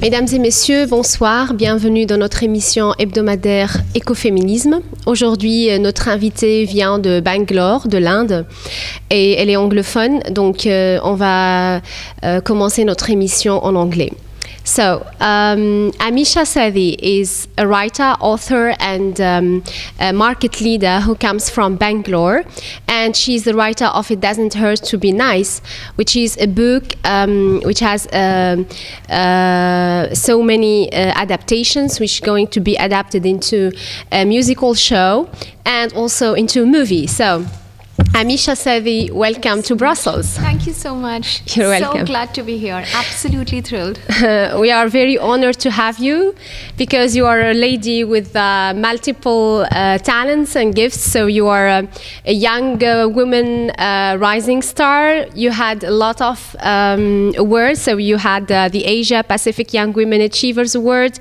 Mesdames et messieurs, bonsoir, bienvenue dans notre émission hebdomadaire Ecofeminisme. Aujourd'hui, notre invitée vient de Bangalore, de l'Inde, et elle est anglophone, donc on va commencer notre émission en anglais. So, Amisha Sethi is a writer, author, and a market leader who comes from Bangalore. And she's the writer of It Doesn't Hurt to Be Nice, which is a book which has so many adaptations, which is going to be adapted into a musical show and also into a movie. So, Amisha Sethi, welcome to Brussels. Thank you so much. You're welcome. So glad to be here. Absolutely thrilled. We are very honored to have you because you are a lady with multiple talents and gifts. So you are a young woman rising star. You had a lot of awards. So you had the Asia Pacific Young Women Achievers Award.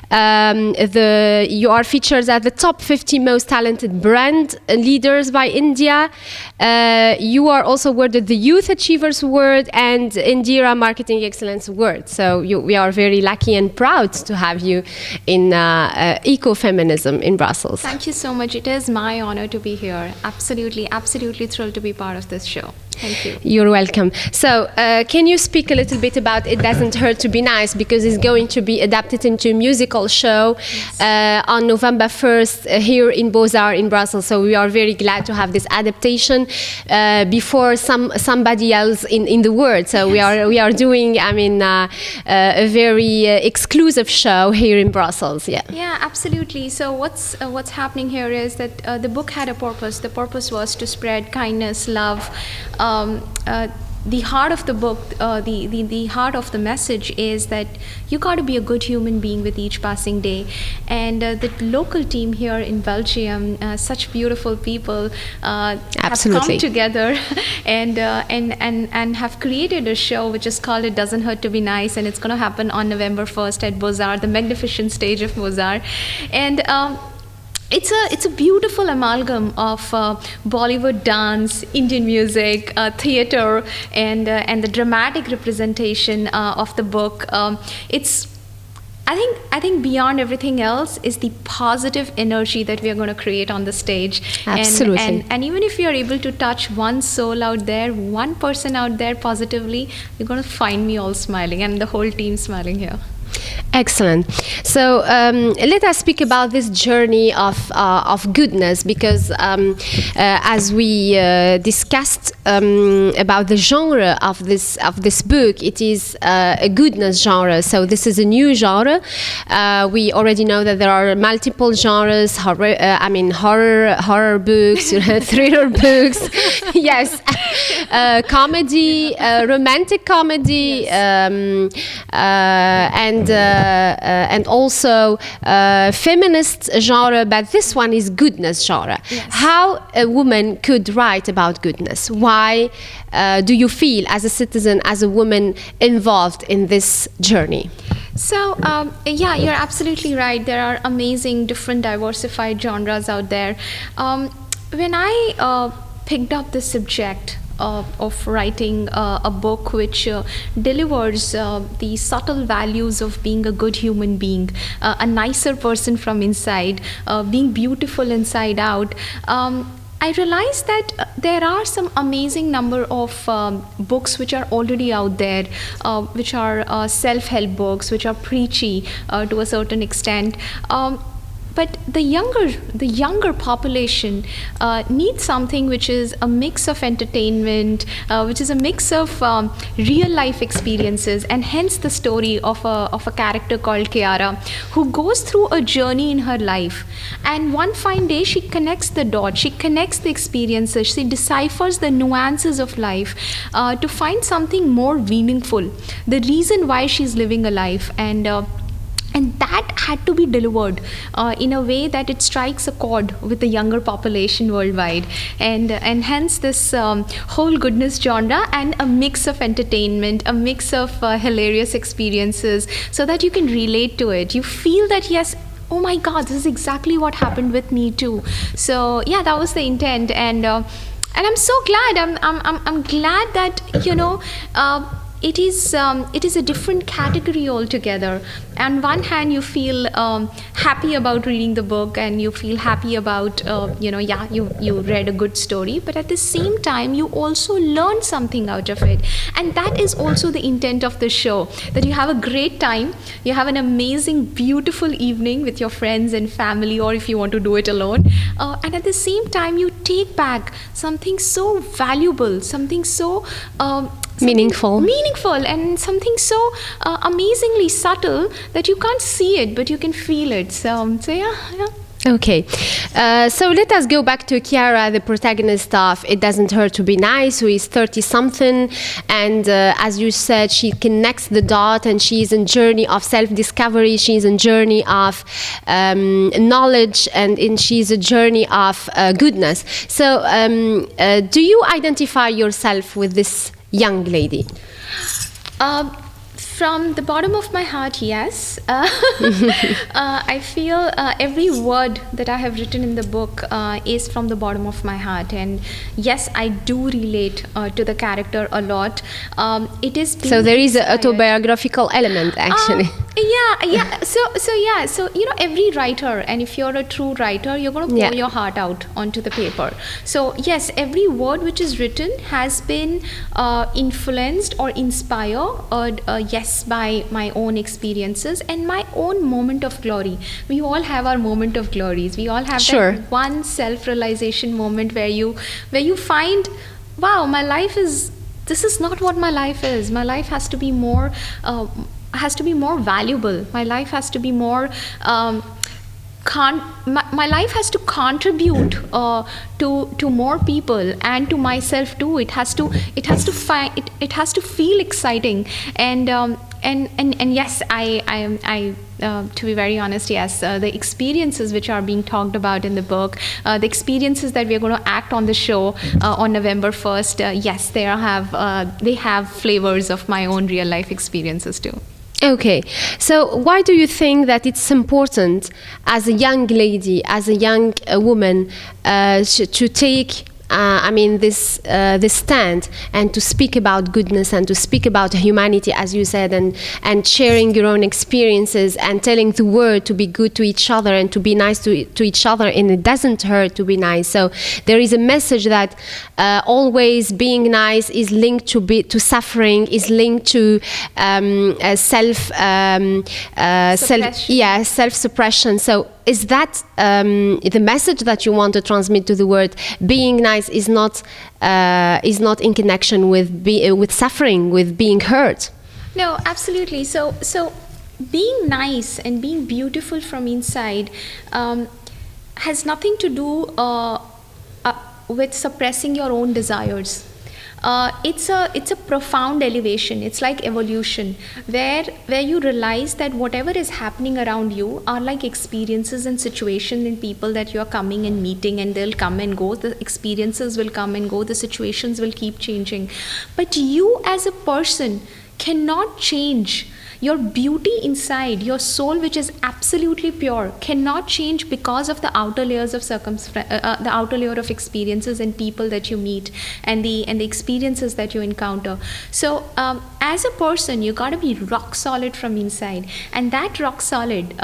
You are featured as the top 50 most talented brand leaders by India. You are also awarded the Youth Achievers Award and Indira Marketing Excellence Award. So we are very lucky and proud to have you in Ecofeminism in Brussels. Thank you so much. It is my honor to be here. Absolutely thrilled to be part of this show. Thank you. You're welcome. So, can you speak a little bit about It Doesn't Hurt to Be Nice, because it's going to be adapted into a musical show on November 1st here in Beaux-Arts in Brussels. So we are very glad to have this adaptation before somebody else in the world. So we are doing, a very exclusive show here in Brussels. Yeah. Yeah, absolutely. So what's happening here is that the book had a purpose. The purpose was to spread kindness, love. The heart of the book, the heart of the message is that you got to be a good human being with each passing day. And the local team here in Belgium, such beautiful people, have come together and have created a show which is called It Doesn't Hurt to Be Nice, and it's going to happen on November 1st at Beaux-Arts, the magnificent stage of Beaux-Arts. And it's a beautiful amalgam of Bollywood dance, Indian music, theater, and the dramatic representation of the book. I think beyond everything else is the positive energy that we are going to create on the stage. Absolutely. And even if you're able to touch one soul out there, one person out there positively, you're going to find me all smiling and the whole team smiling here. Excellent. So let us speak about this journey of goodness, because as we discussed about the genre of this book, it is a goodness genre. So this is a new genre. We already know that there are multiple genres. Horror books, thriller books. Yes, comedy, romantic comedy, and also feminist genre, but this one is goodness genre. Yes. How a woman could write about goodness? Why do you feel, as a citizen, as a woman, involved in this journey? So, yeah, you're absolutely right. There are amazing, different, diversified genres out there. When I picked up the subject of writing a book which delivers the subtle values of being a good human being, a nicer person from inside, being beautiful inside out, I realized that there are some amazing number of books which are already out there, which are self-help books, which are preachy to a certain extent. But the younger population needs something which is a mix of entertainment, which is a mix of real life experiences, and hence the story of a character called Kiara, who goes through a journey in her life. And one fine day she connects the dots, she connects the experiences, she deciphers the nuances of life to find something more meaningful, the reason why she's living a life. And that had to be delivered in a way that it strikes a chord with the younger population worldwide. And hence this whole goodness genre and a mix of entertainment, a mix of hilarious experiences, so that you can relate to it. You feel that, yes, oh my God, this is exactly what happened with me too. So yeah, that was the intent. And I'm so glad. I'm glad that, it is a different category altogether. On one hand, you feel happy about reading the book, and you feel happy about you read a good story, but at the same time you also learn something out of it. And that is also the intent of the show, that you have a great time, you have an amazing, beautiful evening with your friends and family, or if you want to do it alone, and at the same time you take back something so valuable, something so meaningful, and something so amazingly subtle that you can't see it, but you can feel it. So yeah. Okay, so let us go back to Chiara, the protagonist of It Doesn't Hurt to Be Nice, who is 30-something, and as you said, she connects the dot, and she is in journey of self-discovery, she is in journey of knowledge, and she is a journey of goodness. So do you identify yourself with this young lady? From the bottom of my heart, yes. I feel every word that I have written in the book is from the bottom of my heart, and yes, I do relate to the character a lot. It is so there is an autobiographical element, actually. So every writer, and if you're a true writer, you're going to pour your heart out onto the paper. So yes, every word which is written has been influenced or inspired, by my own experiences and my own moment of glory. We all have our moment of glories. We all have that one self-realization moment where you find, wow, this is not what my life is. My life has to be more valuable. My life has to be more my life has to contribute to more people and to myself too. It has to feel exciting, and yes, I to be very honest, yes, the experiences which are being talked about in the book, the experiences that we are going to act on the show on November 1st, yes, they have flavors of my own real life experiences too. Okay, so why do you think that it's important as a young lady, as a young woman, to take this stand and to speak about goodness and to speak about humanity, as you said, and sharing your own experiences and telling the world to be good to each other and to be nice to each other, and it doesn't hurt to be nice. So there is a message that always being nice is linked to suffering, is linked to self-suppression. So is that the message that you want to transmit to the world? Being nice is not in connection with suffering, with being hurt. No, absolutely. So being nice and being beautiful from inside has nothing to do with suppressing your own desires. It's a profound elevation. It's like evolution, where you realize that whatever is happening around you are like experiences and situations and people that you are coming and meeting, and they'll come and go. The experiences will come and go. The situations will keep changing. But you as a person cannot change. Your beauty inside, your soul, which is absolutely pure, cannot change because of the outer layers of the outer layer of experiences and people that you meet, and the experiences that you encounter. So as a person, you gotta be rock solid from inside, and that rock solid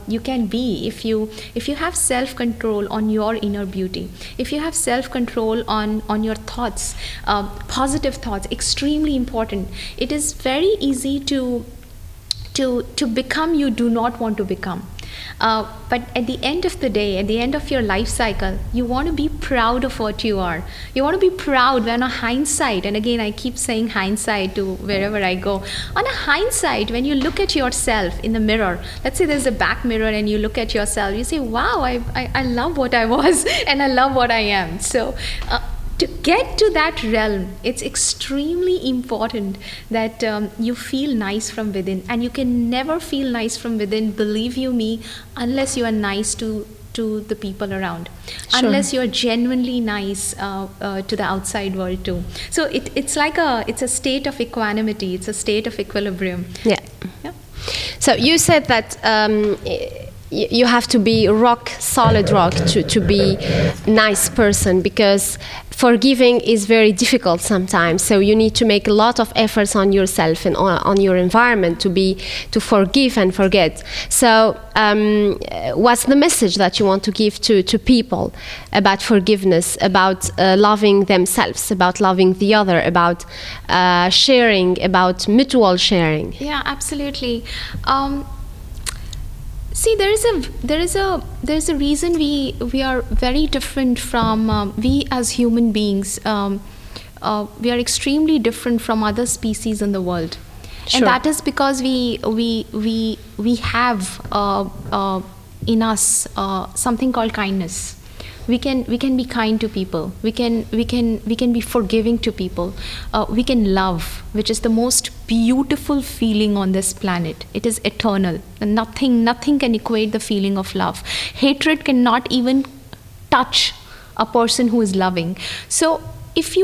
you can be if you have self-control on your inner beauty, if you have self-control on your thoughts, positive thoughts, extremely important. It is very easy to become you do not want to become. But at the end of the day, at the end of your life cycle, you want to be proud of what you are. You want to be proud when, on hindsight, and again I keep saying hindsight to wherever I go, on a hindsight, when you look at yourself in the mirror, let's say there's a back mirror and you look at yourself, you say, wow, I love what I was and I love what I am. So to get to that realm, it's extremely important that you feel nice from within, and you can never feel nice from within, believe you me, unless you are nice to the people around, unless you're genuinely nice to the outside world too. So it's a state of equanimity, it's a state of equilibrium. Yeah. So you said that you have to be solid rock to be a nice person, because forgiving is very difficult sometimes. So you need to make a lot of efforts on yourself and on your environment to forgive and forget. So what's the message that you want to give to people about forgiveness, about loving themselves, about loving the other, about sharing, about mutual sharing? Yeah, absolutely. See, there is a reason we are very different from we as human beings. We are extremely different from other species in the world, Sure. and that is because we have in us something called kindness. We can be kind to people. We can be forgiving to people. We can love, which is the most beautiful feeling on this planet. It is eternal. And nothing can equate the feeling of love. Hatred cannot even touch a person who is loving. So if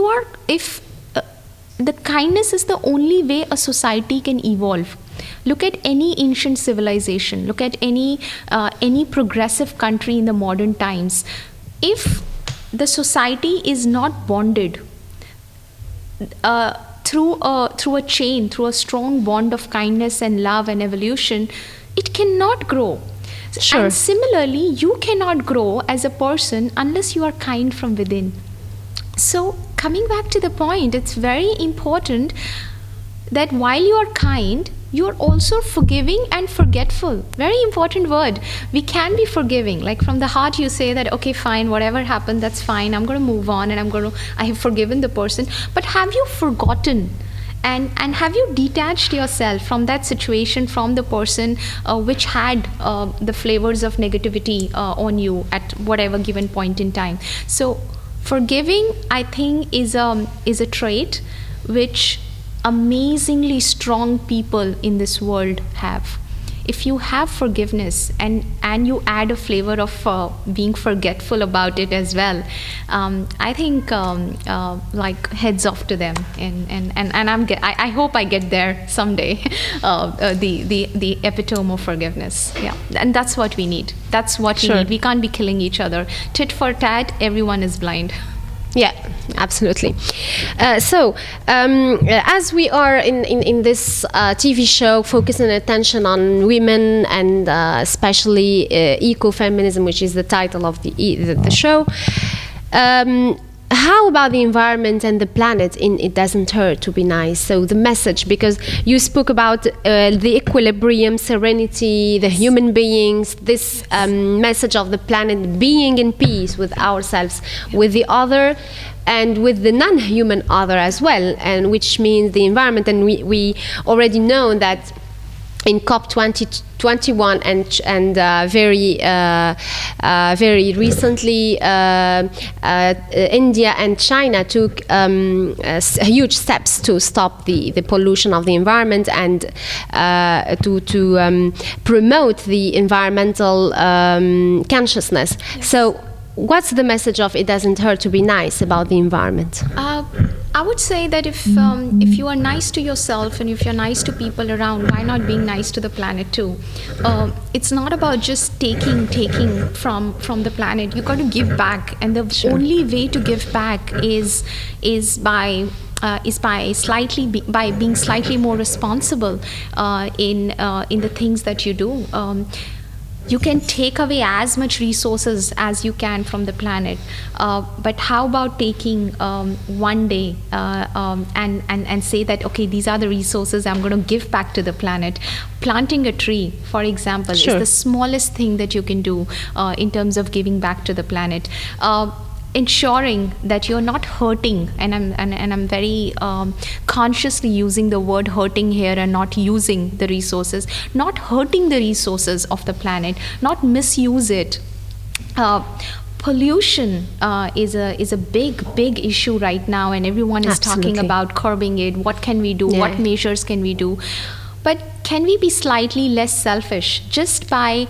the kindness is the only way a society can evolve. Look at any ancient civilization. Look at any progressive country in the modern times. If the society is not bonded through a chain, through a strong bond of kindness and love and evolution, it cannot grow. Sure. And similarly, you cannot grow as a person unless you are kind from within. So coming back to the point, it's very important that while you are kind, you are also forgiving and forgetful. Very important word. We can be forgiving. Like from the heart you say that, okay, fine, whatever happened, that's fine. I'm going to move on and I have forgiven the person. But have you forgotten? And have you detached yourself from that situation, from the person which had the flavors of negativity on you at whatever given point in time? So forgiving, I think, is a trait which amazingly strong people in this world have. If you have forgiveness and you add a flavor of being forgetful about it as well, I think like heads off to them, and I hope I get there someday. The epitome of forgiveness, yeah, and that's what we need. That's what we need. We can't be killing each other. Tit for tat, everyone is blind. Yeah, absolutely. So, as we are in this TV show focusing attention on women and especially ecofeminism, which is the title of the show, how about the environment and the planet in It Doesn't Hurt to Be Nice? So the message, because you spoke about the equilibrium, serenity, the human beings, this message of the planet being in peace with ourselves, with the other, and with the non-human other as well, and which means the environment. And we already know that in COP 21 and very recently, India and China took huge steps to stop the pollution of the environment and to promote the environmental consciousness. Yes. So, what's the message of It Doesn't Hurt to Be Nice about the environment? I would say that if you are nice to yourself and if you're nice to people around, why not being nice to the planet too? It's not about just taking from the planet. You got to give back, and the only way to give back is by being slightly more responsible in the things that you do. You can take away as much resources as you can from the planet, but how about taking one day and say that, okay, these are the resources I'm going to give back to the planet. Planting a tree, for example, is the smallest thing that you can do in terms of giving back to the planet. Ensuring that you're not hurting, and I'm very consciously using the word hurting here and not using the resources, not hurting the resources of the planet, not misuse it. Pollution is a big issue right now, and everyone is talking about curbing it. What can we do? What measures can we do? But can we be slightly less selfish just by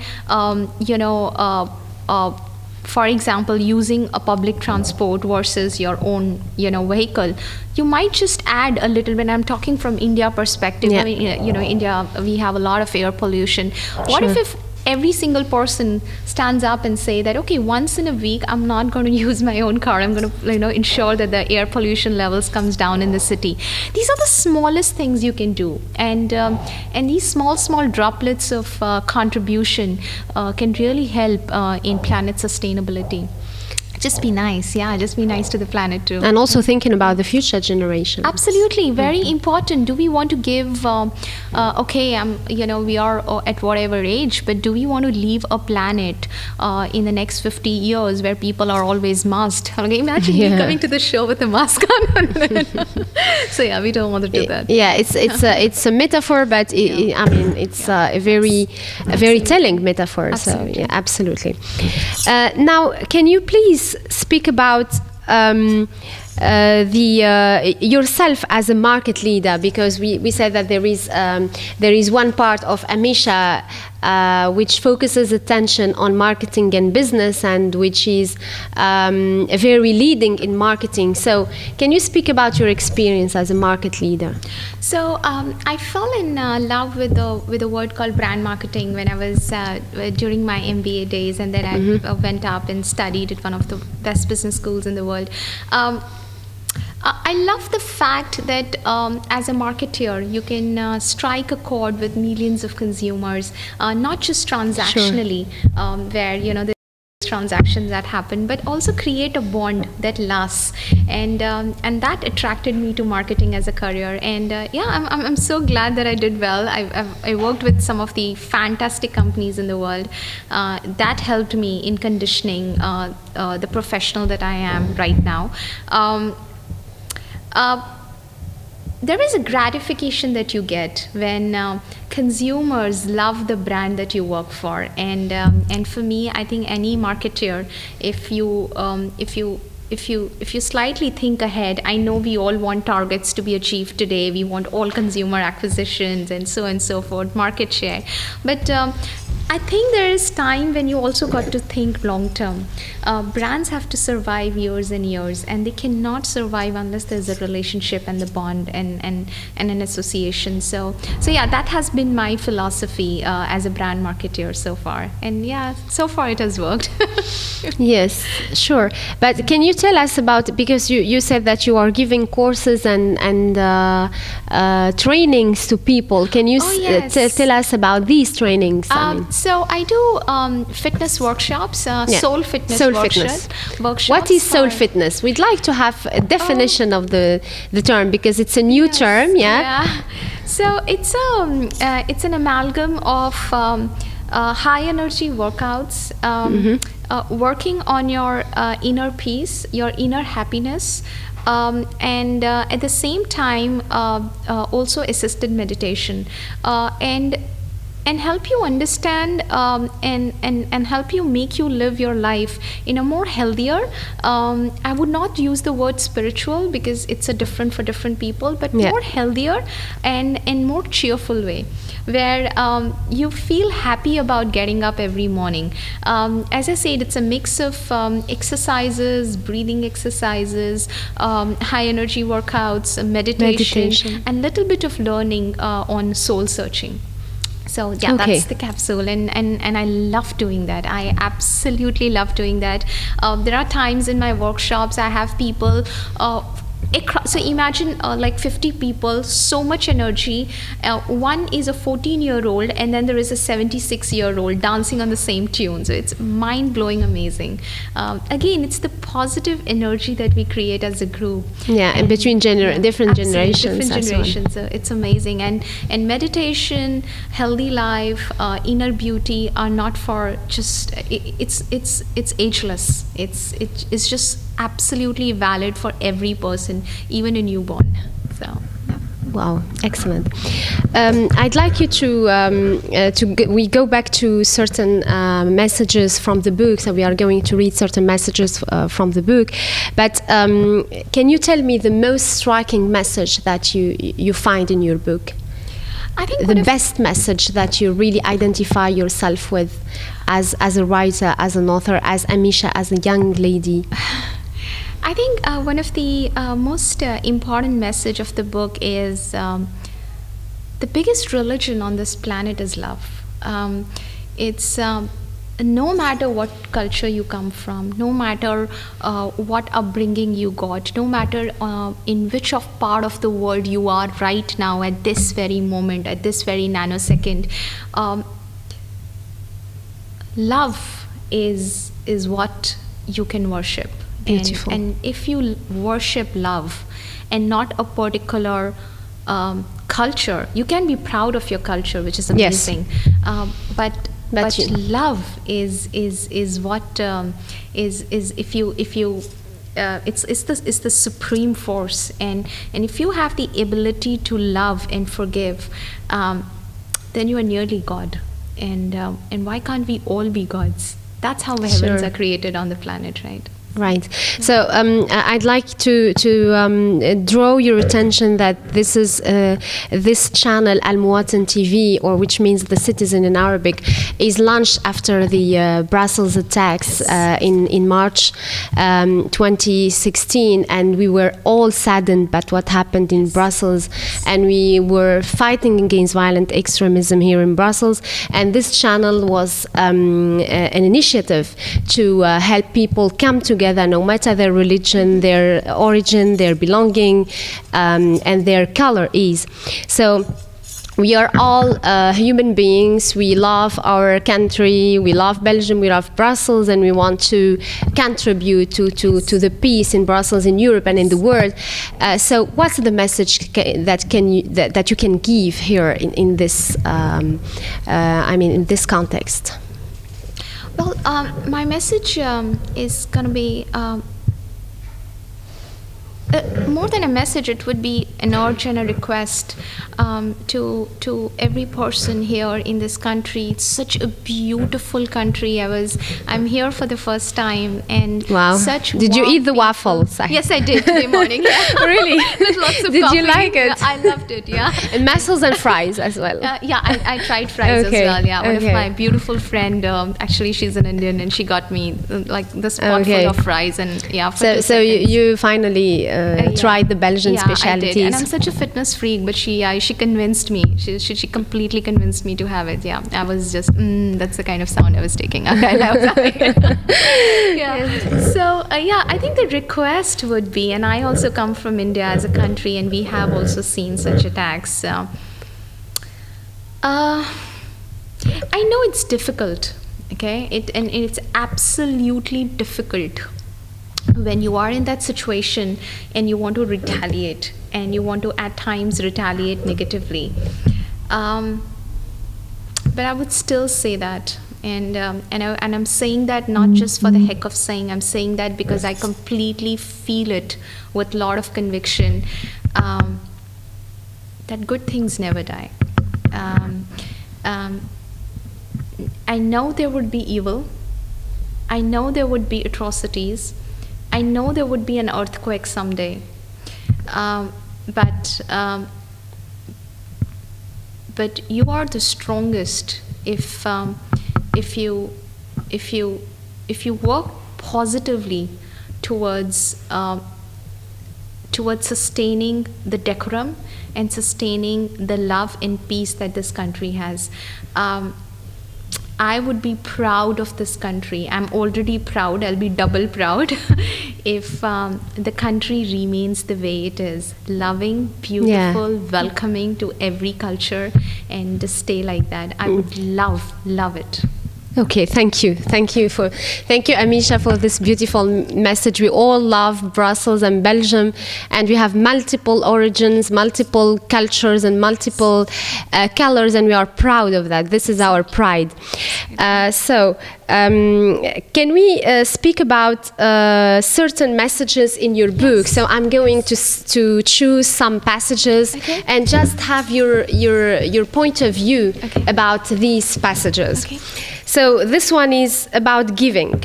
for example, using a public transport versus your own, vehicle? You might just add a little bit. I'm talking from India perspective. I mean, India, we have a lot of air pollution. What if every single person stands up and say that, okay, once in a week, I'm not going to use my own car. I'm going to, ensure that the air pollution levels comes down in the city. These are the smallest things you can do. And these small droplets of contribution can really help in planet sustainability. Just be nice, just be nice to the planet too. And also thinking about the future generation. Absolutely, very important. Do we want to give, we are at whatever age, but do we want to leave a planet in the next 50 years where people are always masked? Okay, imagine me coming to the show with a mask on. So we don't want to do that. Yeah, it's a metaphor, but it's a very telling metaphor. Absolutely. So absolutely. Now, can you please speak about yourself as a market leader, because we said that there is one part of Amisha which focuses attention on marketing and business, and which is very leading in marketing. So can you speak about your experience as a market leader? So I fell in love with a word called brand marketing when I was during my MBA days, and then I went up and studied at one of the best business schools in the world. I love the fact that as a marketeer, you can strike a chord with millions of consumers, not just transactionally, where there's transactions that happen, but also create a bond that lasts, and that attracted me to marketing as a career. And I'm so glad that I did well. I worked with some of the fantastic companies in the world that helped me in conditioning the professional that I am right now. There is a gratification that you get when consumers love the brand that you work for, and for me, I think any marketeer, if you slightly think ahead, I know we all want targets to be achieved today. We want all consumer acquisitions and so forth, market share, but I think there is time when you also got to think long term. Brands have to survive years and years, and they cannot survive unless there's a relationship and the bond and an association. So that has been my philosophy as a brand marketeer so far. And so far it has worked. Yes, sure. But can you tell us about, because you said that you are giving courses and trainings to people. Can you tell us about these trainings? So I do fitness workshops, soul fitness workshops. What is soul fitness? We'd like to have a definition of the term, because it's a new term. So it's an amalgam of high energy workouts, working on your inner peace, your inner happiness, and at the same time also assisted meditation, and help you understand and help you make you live your life in a more healthier, I would not use the word spiritual because it's a different for different people, but more healthier and more cheerful way, where you feel happy about getting up every morning. As I said, it's a mix of exercises, breathing exercises, high energy workouts, meditation. And little bit of learning on soul searching. So that's the capsule, and I love doing that. I absolutely love doing that. There are times in my workshops I have people so imagine like 50 people, so much energy. One is a 14-year-old, and then there is a 76-year-old dancing on the same tune. So it's mind-blowing, amazing. Again, it's the positive energy that we create as a group. And between different generations. Different generations. So it's amazing. And meditation, healthy life, inner beauty are not for just. It's ageless. It's just absolutely valid for every person, even a newborn. So. Wow, excellent. I'd like you we go back to certain messages from the book. So we are going to read certain messages from the book. But can you tell me the most striking message that you find in your book? I think the best message that you really identify yourself with as a writer, as an author, as Amisha, as a young lady. I think one of the most important message of the book is the biggest religion on this planet is love. it's no matter what culture you come from, no matter what upbringing you got, no matter in which part of the world you are right now at this very moment, at this very nanosecond, love is what you can worship. Beautiful. And if you worship love and not a particular culture, you can be proud of your culture, which is amazing. Yes. But love is what is if you it's the supreme force, and if you have the ability to love and forgive, then you are nearly God. And why can't we all be gods? That's how heavens are created on the planet, right? Right. So I'd like to draw your attention that this is this channel Almouwatin TV, or which means the citizen in Arabic, is launched after the Brussels attacks in March 2016, and we were all saddened by what happened in Brussels, and we were fighting against violent extremism here in Brussels. And this channel was an initiative to help people come together, no matter their religion, their origin, their belonging, and their color is. So we are all human beings. We love our country. We love Belgium. We love Brussels, and we want to contribute to the peace in Brussels, in Europe, and in the world. So, what's the message that you can give here in this? In this context. Well, my message is going to be more than a message. It would be an urge and a request to every person here in this country. It's such a beautiful country. I'm here for the first time, and wow! Did you eat the waffles? Yes, I did today morning. Yeah. Really? With lots of Did coffee. you like it? Yeah, I loved it. Yeah. And mussels and fries as well. Yeah, I tried fries as well. Yeah, one of my beautiful friend. Actually, she's an Indian, and she got me like this pot full of fries, and yeah. So you finally tried the Belgian specialties. I did. And I'm such a fitness freak, but she convinced me. She completely convinced me to have it. Yeah, I was just that's the kind of sound I was taking. So I think the request would be, and I also come from India as a country, and we have also seen such attacks. I know it's difficult, okay? It's absolutely difficult when you are in that situation and you want to retaliate, and you want to at times retaliate negatively. But I would still say that, and I'm saying that not just for the heck of saying. I'm saying that because I completely feel it with a lot of conviction, that good things never die. I know there would be evil. I know there would be atrocities. I know there would be an earthquake someday. But you are the strongest if you work positively towards sustaining the decorum and sustaining the love and peace that this country has. I would be proud of this country. I'm already proud. I'll be double proud if the country remains the way it is, loving, beautiful, welcoming to every culture, and just stay like that. I would love it. Okay, thank you, Amisha, for this beautiful message. We all love Brussels and Belgium, and we have multiple origins, multiple cultures, and multiple colors, and we are proud of that. This is our pride. Can we speak about certain messages in your book? So I'm going to choose some passages and just have your point of view about these passages. So this one is about giving.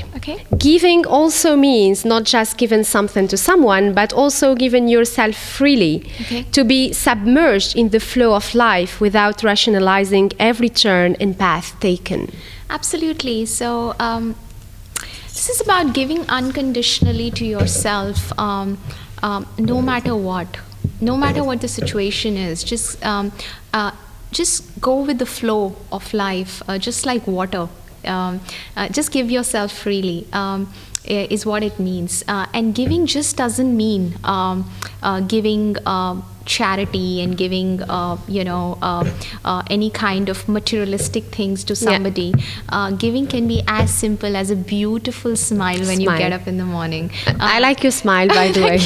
Giving also means not just giving something to someone, but also giving yourself freely, to be submerged in the flow of life without rationalizing every turn and path taken. Absolutely. So this is about giving unconditionally to yourself, no matter what the situation is. Just just go with the flow of life, just like water. Just give yourself freely. Is what it means. And giving just doesn't mean giving charity and giving any kind of materialistic things to somebody. Giving can be as simple as a beautiful smile when you get up in the morning. I like your smile, by the way.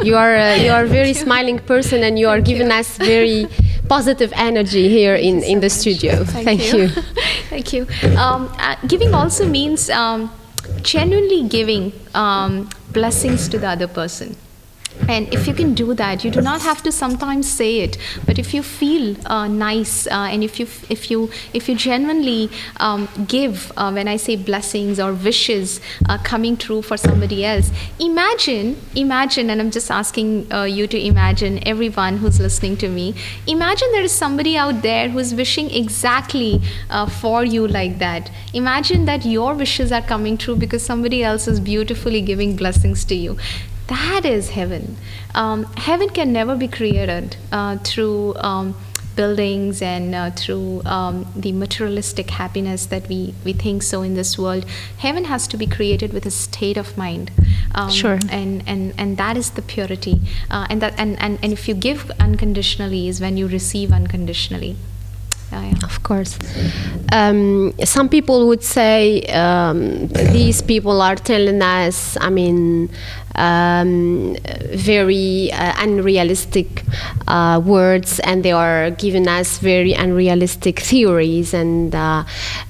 You are a very smiling person, and you are giving us very positive energy here in the studio. Thank you. Thank you. Giving also means genuinely giving blessings to the other person. And if you can do that, you do not have to sometimes say it, but if you feel nice, and if you genuinely give, when I say blessings or wishes coming true for somebody else, imagine, and I'm just asking you to imagine, everyone who's listening to me, imagine there is somebody out there who's wishing exactly for you like that. Imagine that your wishes are coming true because somebody else is beautifully giving blessings to you. That is heaven. Heaven can never be created through buildings and through the materialistic happiness that we think so in this world. Heaven has to be created with a state of mind. Sure. And that is the purity. And if you give unconditionally is when you receive unconditionally. Of course. Some people would say these people are telling us, very unrealistic words, and they are giving us very unrealistic theories, and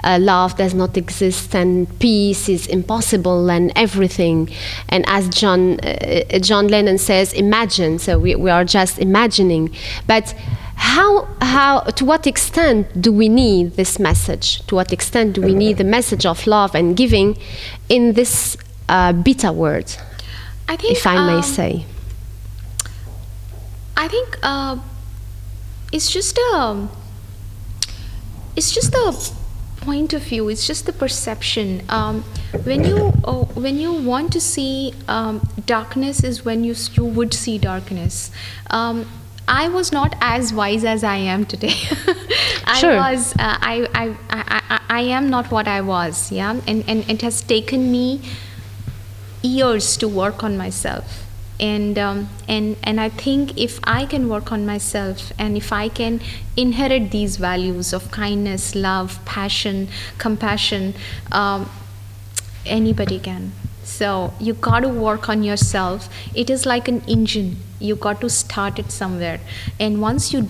love does not exist, and peace is impossible, and everything. And as John Lennon says, imagine. So we are just imagining. But how to what extent do we need this message? To what extent do we need the message of love and giving in this bitter world, I think, if I may say? I think it's just a point of view. It's just the perception. When you want to see darkness is when you would see darkness. I was not as wise as I am today. I am not what I was, and it has taken me years to work on myself. And I think if I can work on myself, and if I can inherit these values of kindness, love, passion, compassion, anybody can. So you got to work on yourself. It is like an engine. You got to start it somewhere, and once you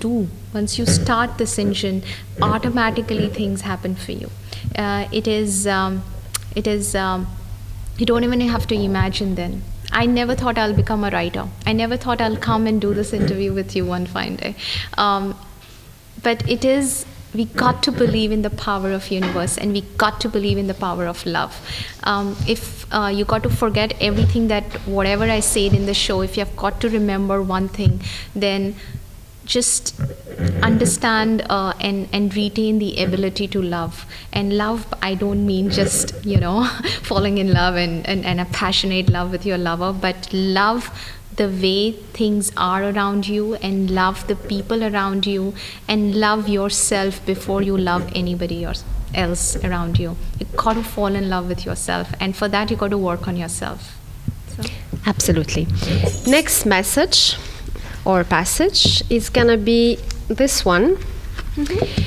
start this engine, automatically things happen for you. You don't even have to imagine then. I never thought I'll become a writer. I never thought I'll come and do this interview with you one fine day. But we got to believe in the power of universe, and we got to believe in the power of love. If you got to forget everything that whatever I said in the show, if you have got to remember one thing, then just understand and retain the ability to love. And love, I don't mean just falling in love and a passionate love with your lover, but love the way things are around you, and love the people around you, and love yourself before you love anybody else around you. You got to fall in love with yourself, and for that you got to work on yourself. So. Absolutely. Next message or passage is gonna be this one. Mm-hmm.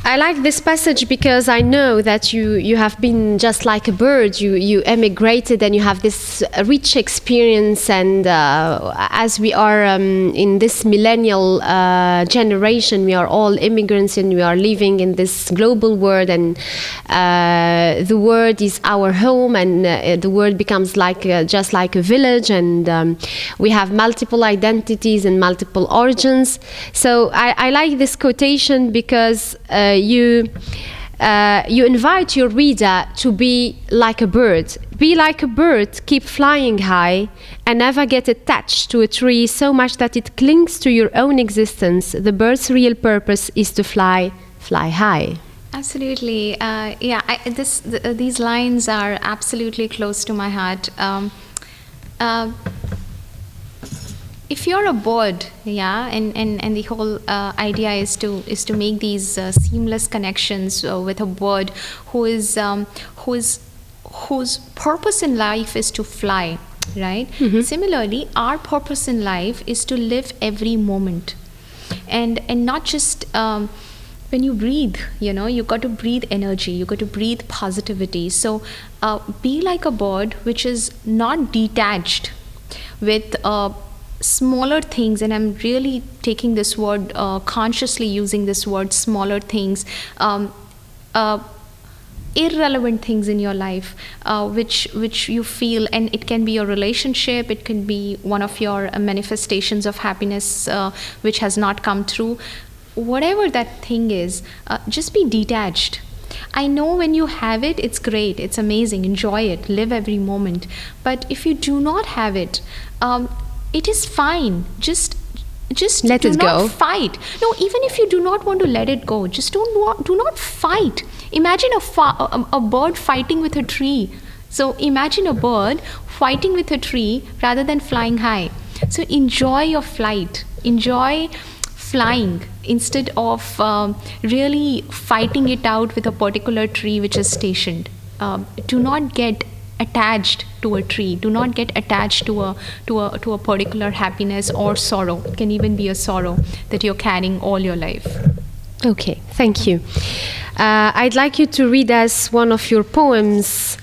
I like this passage because I know that you have been just like a bird. You emigrated, and you have this rich experience. And as we are in this millennial generation, we are all immigrants, and we are living in this global world. And the world is our home, and the world becomes just like a village. And we have multiple identities and multiple origins. So I like this quotation because you invite your reader to be like a bird. Be like a bird, keep flying high, and never get attached to a tree so much that it clings to your own existence. The bird's real purpose is to fly high. Absolutely. These lines are absolutely close to my heart. if you're a bird, yeah, and the whole idea is to make these seamless connections with a bird whose purpose in life is to fly, right? Similarly, our purpose in life is to live every moment, and not just when you breathe, you got to breathe energy, you got to breathe positivity. So be like a bird which is not detached with smaller things, and I'm really taking this word, consciously using this word, smaller things, irrelevant things in your life, which you feel, and it can be your relationship, it can be one of your manifestations of happiness which has not come through. Whatever that thing is, just be detached. I know when you have it, it's great, it's amazing, enjoy it, live every moment. But if you do not have it, it is fine. Just let it go. Do not fight. No, even if you do not want to let it go, just do not fight. Imagine a bird fighting with a tree. So imagine a bird fighting with a tree rather than flying high. So enjoy your flight. Enjoy flying instead of really fighting it out with a particular tree which is stationed. Do not get attached to a tree. Do not get attached to a particular happiness or sorrow. It can even be a sorrow that you're carrying all your life. Okay, thank you. I'd like you to read us one of your poems,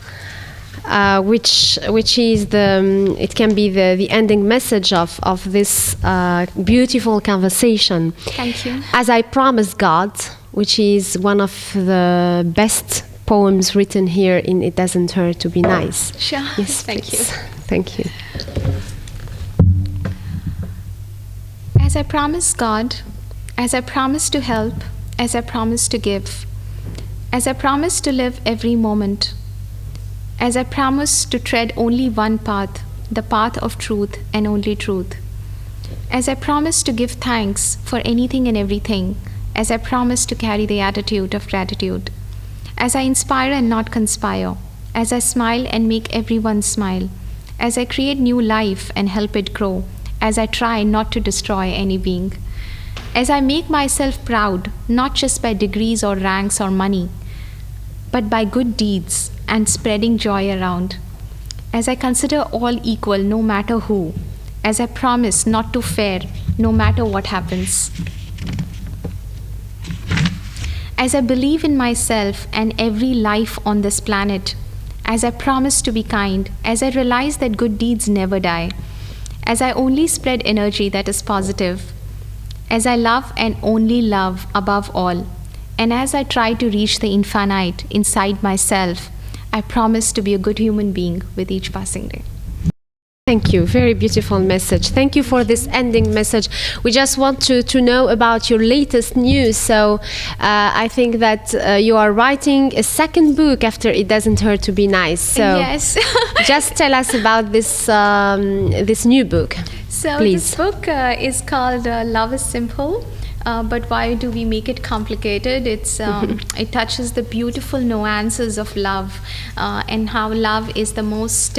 which is it can be the ending message of this beautiful conversation. Thank you. As I Promised God, which is one of the best poems written here in It Doesn't Hurt to Be Nice. Sure. Yes, thank you. Thank you. As I promised God, as I promised to help, as I promised to give, as I promised to live every moment, as I promised to tread only one path, the path of truth and only truth, as I promised to give thanks for anything and everything, as I promised to carry the attitude of gratitude, as I inspire and not conspire, as I smile and make everyone smile, as I create new life and help it grow, as I try not to destroy any being, as I make myself proud, not just by degrees or ranks or money, but by good deeds and spreading joy around, as I consider all equal no matter who, as I promise not to fear no matter what happens, as I believe in myself and every life on this planet, as I promise to be kind, as I realize that good deeds never die, as I only spread energy that is positive, as I love and only love above all, and as I try to reach the infinite inside myself, I promise to be a good human being with each passing day. Thank you. Very beautiful message. Thank you for this ending message. We just want to know about your latest news. So I think that you are writing a second book after It Doesn't Hurt to Be Nice. So yes. Just tell us about this this new book. So please. This book is called Love is Simple. But why do we make it complicated? It touches the beautiful nuances of love and how love is the most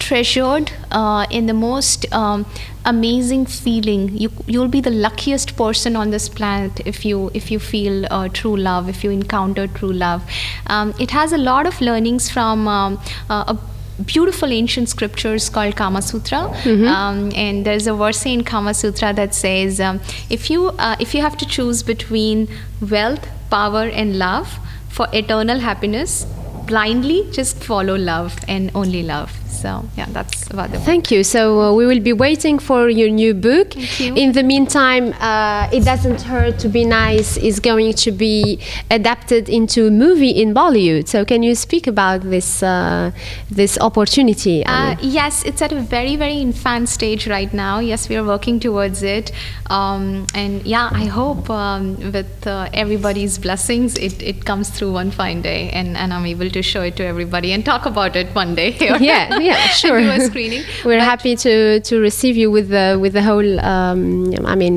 treasured and the most amazing feeling. You'll be the luckiest person on this planet if you feel true love, if you encounter true love. It has a lot of learnings from a beautiful ancient scriptures called Kama Sutra, and there's a verse in Kama Sutra that says, if you have to choose between wealth, power, and love for eternal happiness, blindly just follow love and only love. So yeah, that's about the book. Thank you. So we will be waiting for your new book. Thank you. In the meantime, It Doesn't Hurt to Be Nice is going to be adapted into a movie in Bollywood. So can you speak about this this opportunity? Yes, it's at a very, very infant stage right now. Yes, we are working towards it. And yeah, I hope with everybody's blessings, it comes through one fine day and I'm able to show it to everybody and talk about it one day. Yeah, sure. Do a screening. We're happy to receive you with the whole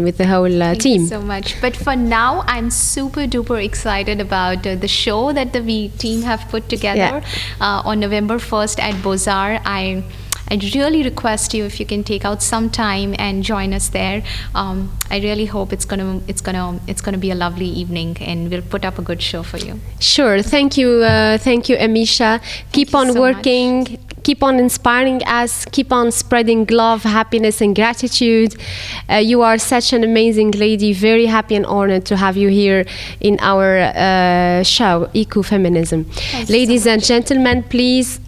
with the whole team. Thank you so much. But for now, I'm super duper excited about the show that the team have put together on November 1st at Bozar. I really request you if you can take out some time and join us there. I really hope it's gonna be a lovely evening, and we'll put up a good show for you. Sure. Thank you, Amisha. Keep on working. Keep on inspiring us. Keep on spreading love, happiness, and gratitude. You are such an amazing lady. Very happy and honored to have you here in our show, Ecofeminism. Ladies and gentlemen, please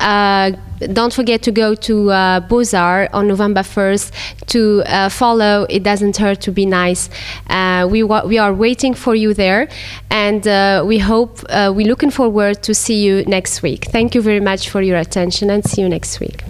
don't forget to go to Beaux-Arts on November 1st to follow It Doesn't Hurt to Be Nice. We are waiting for you there, and we're looking forward to see you next week. Thank you very much for your attention, and see you next week.